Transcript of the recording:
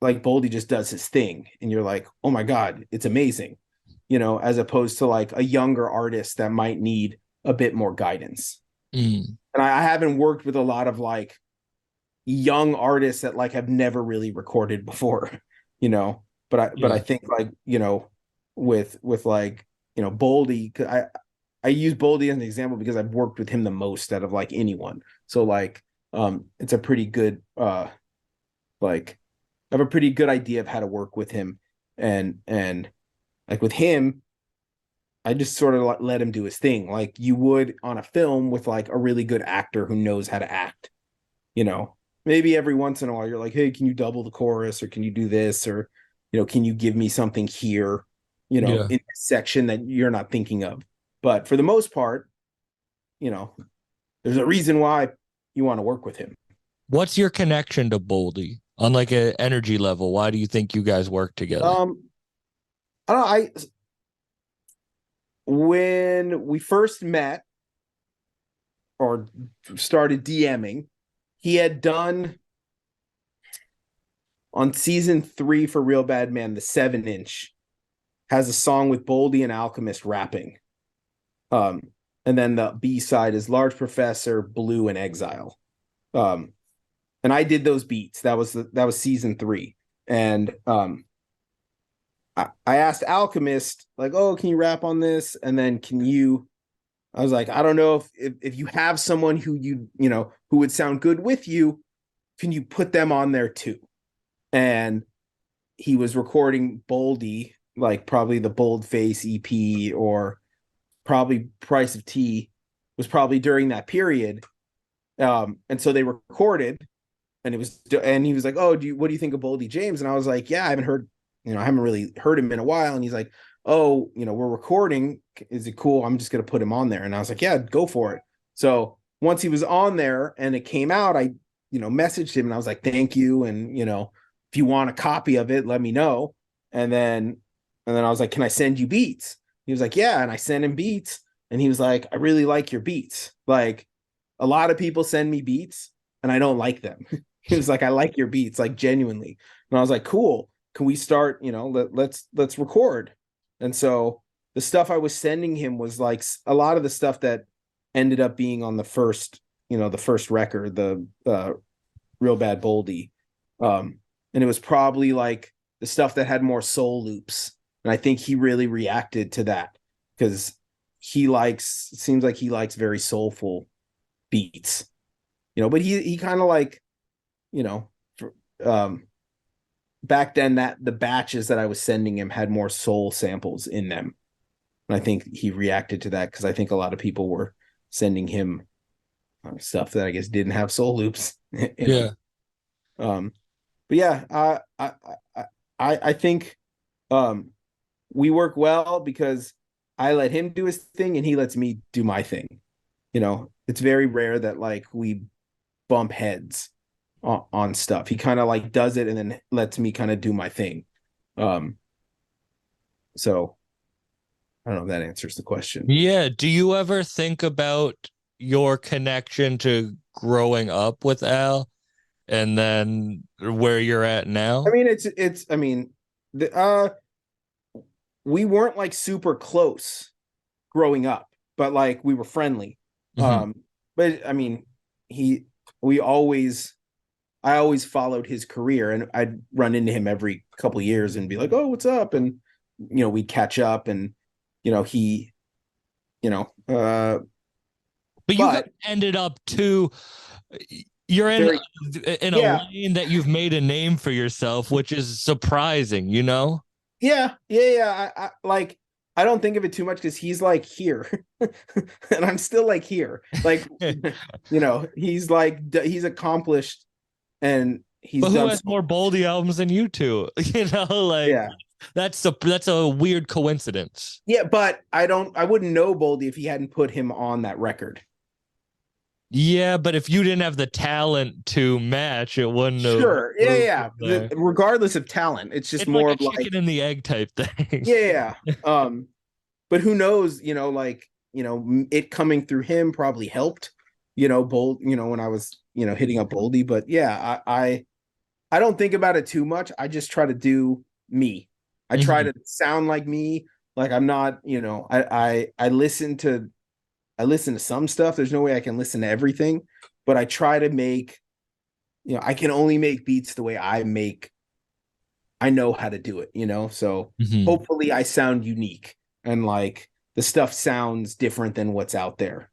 like Boldy just does his thing and you're like, oh my God, it's amazing, as opposed to like a younger artist that might need a bit more guidance. Mm, And I haven't worked with a lot of like young artists that like have never really recorded before, you know. But I yeah. think like, with like, Boldy, I use Boldy as an example because I've worked with him the most out of like anyone. So like it's a pretty good like I have a pretty good idea of how to work with him. And like with him, I just sort of let him do his thing, like you would on a film with like a really good actor who knows how to act. You know, maybe every once in a while you're like, hey, can you double the chorus or can you do this or, can you give me something here, Yeah. in this section that you're not thinking of. But for the most part, you know, there's a reason why you want to work with him. What's your connection to Boldy on like an energy level? Why do you think you guys work together? I don't know, I when we first met or started DMing, he had done on season 3 for Real Bad Man, the 7-inch has a song with Boldy and Alchemist rapping. Um, and then the B side is Large Professor, Blue, and Exile. Um, and I did those beats. That was season 3. And I asked Alchemist, like, oh, can you rap on this? And then can you I was like, I don't know if you have someone who who would sound good with you, can you put them on there too? And he was recording Boldy, like probably the Boldface EP or probably Price of Tea was probably during that period. And so they recorded, and he was like, "Oh, what do you think of Boldy James?" And I was like, "Yeah, I haven't really heard him in a while." And he's like, "Oh, we're recording. Is it cool? I'm just gonna put him on there." And I was like, "Yeah, go for it." So once he was on there and it came out, I messaged him and I was like, "Thank you," and if you want a copy of it, let me know. And then I was like, "Can I send you beats?" He was like, "Yeah," and I sent him beats, and he was like, "I really like your beats. Like, a lot of people send me beats, and I don't like them." He was like, "I like your beats, like genuinely." And I was like, "Cool. Can we start? Let's record." And so the stuff I was sending him was like a lot of the stuff that ended up being on the first record, the Real Bad Boldy. And it was probably like the stuff that had more soul loops. And I think he really reacted to that because it seems like he likes very soulful beats, but he kind of like, you know, for, back then that the batches that I was sending him had more soul samples in them. And I think he reacted to that because I think a lot of people were sending him stuff that I guess didn't have soul loops in Yeah. them. Um, but yeah, I think um, we work well because I let him do his thing and he lets me do my thing. It's very rare that like we bump heads on stuff. He kind of like does it and then lets me kind of do my thing. Um, so I don't know if that answers the question. Yeah. Do you ever think about your connection to growing up with Al and then where you're at I now? mean, I mean, the we weren't like super close growing up, but like we were friendly. Hmm. But I mean, he we always I always followed his career and I'd run into him every couple of years and be like, "Oh, what's up?" And we'd catch up and he, you know, But you guys but ended up to you're very in a yeah, lane that you've made a name for yourself, which is surprising, you know? yeah. Like I don't think of it too much because he's like here, and I'm still like here. Like he's accomplished and he's But who done has so more Boldy albums than you two? You know, like yeah. that's a weird coincidence. Yeah, but I wouldn't know Boldy if he hadn't put him on that record. Yeah, but if you didn't have the talent to match, it wouldn't have Sure. moved from Yeah. there. Regardless of talent, it's just It's like more a of like, chicken and the egg type thing. yeah. But who knows, like, it coming through him probably helped, Bold, when I was, hitting up Boldy. But yeah, I don't think about it too much. I just try to do me. I try Mhm. to sound like me. Like I'm not, you know, I listen to some stuff. There's no way I can listen to everything, but I try to make, you know, I can only make beats the way I know how to do it, you know? So Mhm. hopefully I sound unique and like the stuff sounds different than what's out there.